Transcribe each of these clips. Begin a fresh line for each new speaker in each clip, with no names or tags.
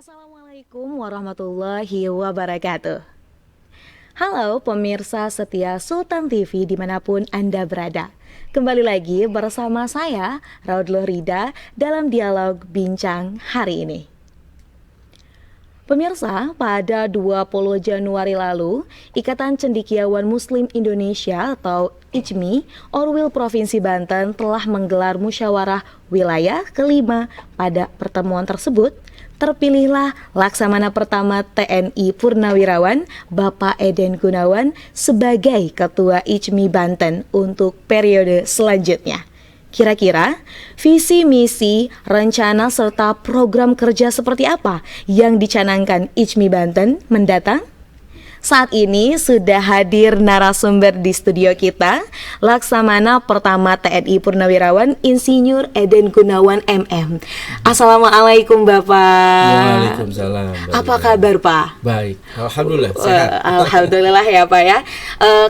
Assalamualaikum warahmatullahi wabarakatuh. Halo pemirsa setia Sultan TV dimanapun Anda berada. Kembali lagi bersama saya, Raudloh Rida, dalam dialog bincang hari ini. Pemirsa, pada 20 Januari lalu, Ikatan Cendekiawan Muslim Indonesia atau ICMI, Orwil Provinsi Banten telah menggelar musyawarah wilayah kelima. Pada pertemuan tersebut, terpilihlah Laksamana Pertama TNI Purnawirawan, Bapak Eden Gunawan sebagai Ketua ICMI Banten untuk periode selanjutnya. Kira-kira visi misi, rencana serta program kerja seperti apa yang dicanangkan ICMI Banten mendatang? Saat ini sudah hadir narasumber di studio kita, Laksamana Pertama TNI Purnawirawan Insinyur Eden Gunawan MM. Assalamualaikum Bapak.
Waalaikumsalam.
Apa kabar Pak?
Baik, alhamdulillah sehat.
Alhamdulillah ya Pak ya.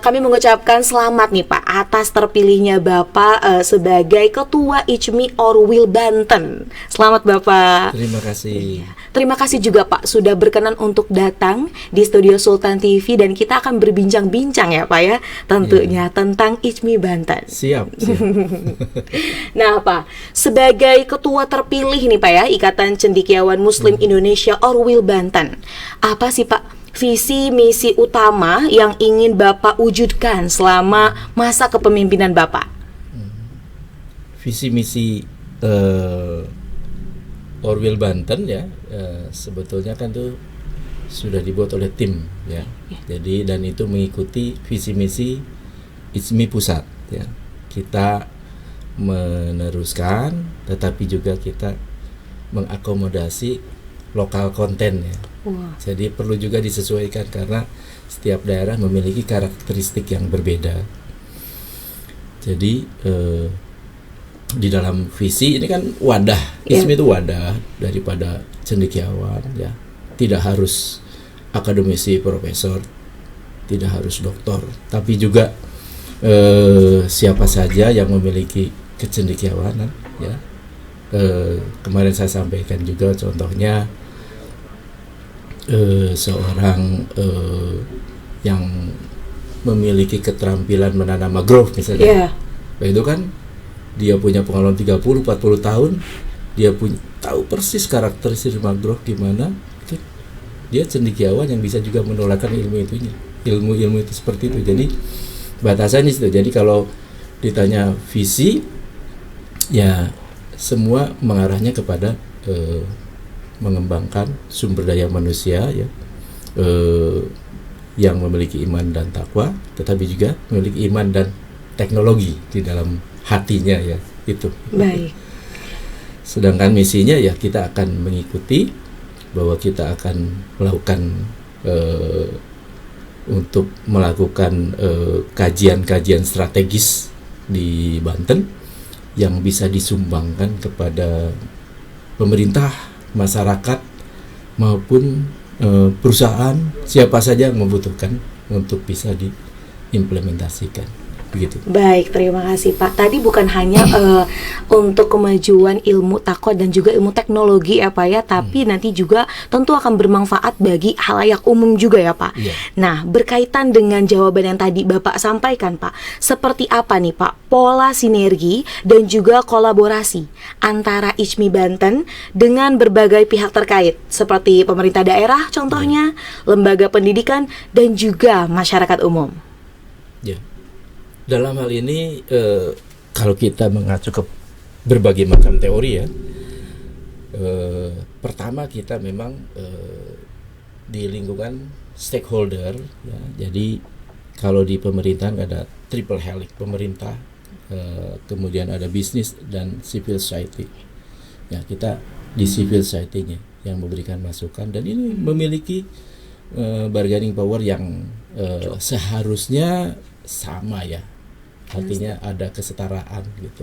Kami mengucapkan selamat nih Pak atas terpilihnya Bapak sebagai Ketua ICMI Orwil Banten. Selamat Bapak.
Terima kasih.
Terima kasih juga Pak sudah berkenan untuk datang di studio Sultan TV dan kita akan berbincang-bincang ya Pak ya tentunya tentang ICMI Banten.
Siap.
Nah Pak, sebagai ketua terpilih nih Pak ya Ikatan Cendekiawan Muslim Indonesia Orwil Banten, apa sih Pak visi misi utama yang ingin Bapak wujudkan selama masa kepemimpinan Bapak?
Visi misi Orwil Banten ya, sebetulnya kan tuh sudah dibuat oleh tim ya. Jadi dan itu mengikuti visi misi ICMI pusat ya. Kita meneruskan tetapi juga kita mengakomodasi lokal konten ya. Jadi perlu juga disesuaikan karena setiap daerah memiliki karakteristik yang berbeda. Jadi di dalam visi ini kan wadah, ICMI itu wadah daripada cendekiawan ya. Tidak harus akademisi, profesor, tidak harus doktor, tapi juga siapa saja yang memiliki kecendekiawanan ya. Kemarin saya sampaikan juga contohnya seorang yang memiliki keterampilan menanam mangrove misalnya. Itu kan dia punya pengalaman 30-40 tahun, dia tahu persis karakteristik mangrove gimana. Dia cendekiawan yang bisa juga menularkan ilmu itu seperti itu. Jadi batasannya itu. Jadi kalau ditanya visi, ya semua mengarahnya kepada mengembangkan sumber daya manusia ya, yang memiliki iman dan takwa, tetapi juga memiliki iman dan teknologi di dalam hatinya ya itu.
Baik.
Sedangkan misinya ya kita akan mengikuti bahwa kita akan melakukan untuk melakukan kajian-kajian strategis di Banten yang bisa disumbangkan kepada pemerintah, masyarakat maupun perusahaan, siapa saja yang membutuhkan untuk bisa diimplementasikan. Begitu.
Baik, terima kasih Pak. Tadi bukan hanya untuk kemajuan ilmu takwa dan juga ilmu teknologi ya Pak ya, tapi nanti juga tentu akan bermanfaat bagi halayak umum juga ya Pak. Nah, berkaitan dengan jawaban yang tadi Bapak sampaikan Pak, seperti apa nih Pak pola sinergi dan juga kolaborasi antara ICMI Banten dengan berbagai pihak terkait seperti pemerintah daerah contohnya, lembaga pendidikan dan juga masyarakat umum.
Ya. Dalam hal ini kalau kita mengacu ke berbagai macam teori ya, pertama kita memang di lingkungan stakeholder ya. Jadi kalau di pemerintahan ada triple helix, pemerintah, kemudian ada bisnis dan civil society. Ya, kita di civil society-nya yang memberikan masukan dan ini memiliki bargaining power yang seharusnya sama ya. Artinya ada kesetaraan gitu.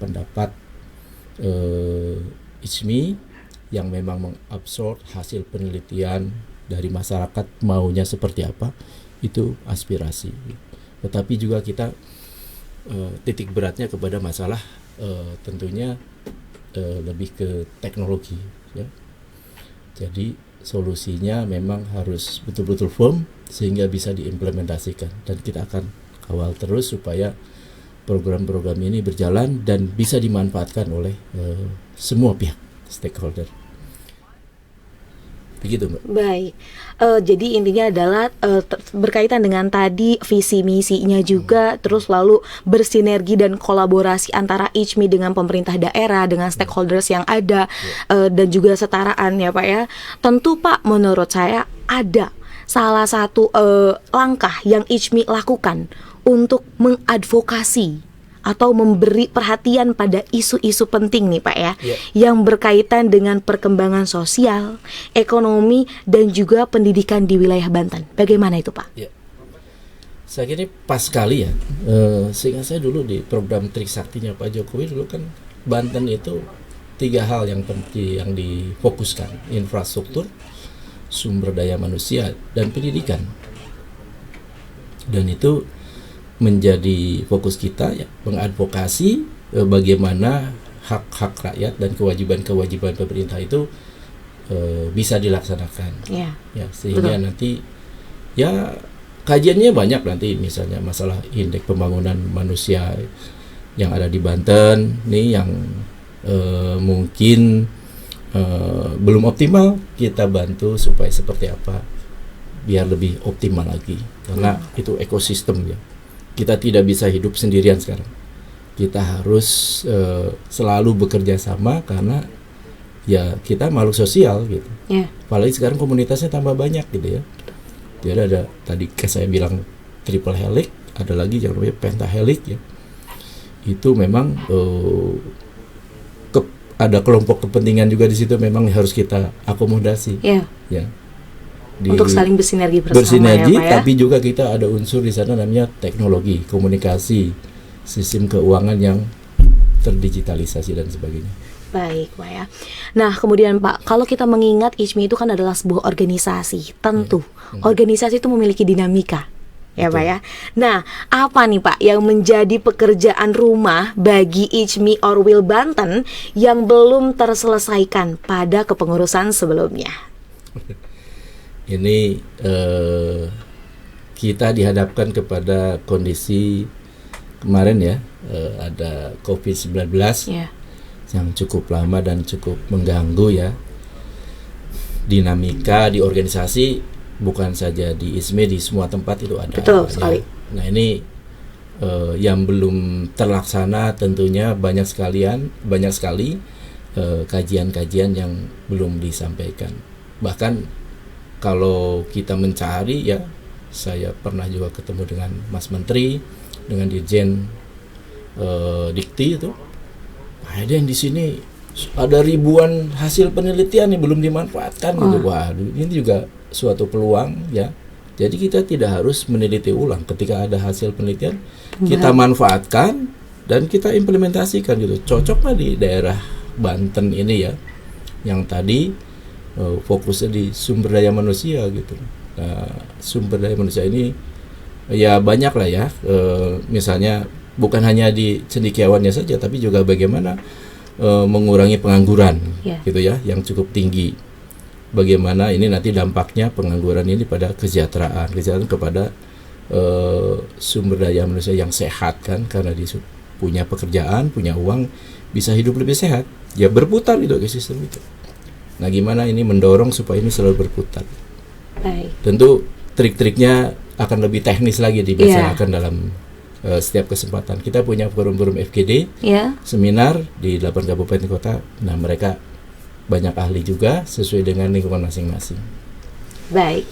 Pendapat ICMI yang memang mengabsorb hasil penelitian dari masyarakat maunya seperti apa, itu aspirasi. Tetapi juga kita titik beratnya kepada masalah tentunya lebih ke teknologi ya. Jadi solusinya memang harus betul-betul firm sehingga bisa diimplementasikan, dan kita akan kawal terus supaya program-program ini berjalan dan bisa dimanfaatkan oleh semua pihak stakeholder. Begitu, Mbak.
Baik, jadi intinya adalah berkaitan dengan tadi visi misinya juga, terus lalu bersinergi dan kolaborasi antara ICMI dengan pemerintah daerah, dengan stakeholders yang ada, dan juga setaraan ya Pak ya. Tentu Pak, menurut saya ada salah satu langkah yang ICMI lakukan untuk mengadvokasi atau memberi perhatian pada isu-isu penting nih Pak ya, yang berkaitan dengan perkembangan sosial, ekonomi, dan juga pendidikan di wilayah Banten. Bagaimana itu Pak?
Ya. Saya kira pas sekali ya, sehingga saya dulu di program Trisaktinya Pak Jokowi dulu kan Banten itu 3 hal yang penting yang difokuskan: infrastruktur, sumber daya manusia, dan pendidikan. Dan itu menjadi fokus kita ya, mengadvokasi bagaimana hak-hak rakyat dan kewajiban-kewajiban pemerintah itu bisa dilaksanakan. Ya, sehingga nanti ya kajiannya banyak nanti, misalnya masalah indeks pembangunan manusia yang ada di Banten nih yang mungkin belum optimal, kita bantu supaya seperti apa biar lebih optimal lagi, karena itu ekosistem ya. Kita tidak bisa hidup sendirian sekarang. Kita harus selalu bekerja sama karena ya kita makhluk sosial gitu. Apalagi sekarang komunitasnya tambah banyak gitu ya. Jadi ada tadi saya bilang triple helix, ada lagi yang namanya pentahelix ya. Itu memang ada kelompok kepentingan juga di situ, memang harus kita akomodasi. Ya.
Untuk saling bersinergi bersama
ya, Pak ya? Tapi juga kita ada unsur di sana namanya teknologi, komunikasi, sistem keuangan yang terdigitalisasi dan sebagainya.
Baik Pak ya. Nah kemudian Pak, kalau kita mengingat ICMI itu kan adalah sebuah organisasi, tentu organisasi itu memiliki dinamika ya Pak ya. Nah apa nih Pak yang menjadi pekerjaan rumah bagi ICMI Orwil Banten yang belum terselesaikan pada kepengurusan sebelumnya?
Ini kita dihadapkan kepada kondisi kemarin ya, ada COVID-19 yang cukup lama dan cukup mengganggu ya dinamika di organisasi, bukan saja di ICMI, di semua tempat itu ada.
Betul sekali.
Nah ini yang belum terlaksana tentunya banyak sekali kajian-kajian yang belum disampaikan. Bahkan kalau kita mencari ya, saya pernah juga ketemu dengan Mas Menteri, dengan Dirjen Dikti itu, ada yang di sini ada ribuan hasil penelitian yang belum dimanfaatkan gitu. Waduh, ini juga suatu peluang ya. Jadi kita tidak harus meneliti ulang, ketika ada hasil penelitian kita manfaatkan dan kita implementasikan gitu. Cocoklah di daerah Banten ini ya, yang tadi fokusnya di sumber daya manusia gitu. Nah, sumber daya manusia ini ya banyak lah ya, misalnya bukan hanya di cendekiawannya saja, tapi juga bagaimana mengurangi pengangguran gitu ya, yang cukup tinggi. Bagaimana ini nanti dampaknya pengangguran ini pada kesejahteraan kepada sumber daya manusia yang sehat kan, karena dia punya pekerjaan, punya uang, bisa hidup lebih sehat. Ya berputar itu ekosistem itu. Nah gimana ini mendorong supaya ini selalu berputar.
Baik.
Tentu trik-triknya akan lebih teknis lagi dibicarakan dalam setiap kesempatan. Kita punya forum-forum FGD, seminar di 8 kabupaten kota. Nah mereka banyak ahli juga sesuai dengan lingkungan masing-masing.
Baik,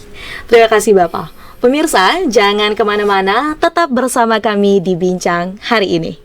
terima kasih Bapak. Pemirsa, jangan kemana-mana, tetap bersama kami di Bincang hari ini.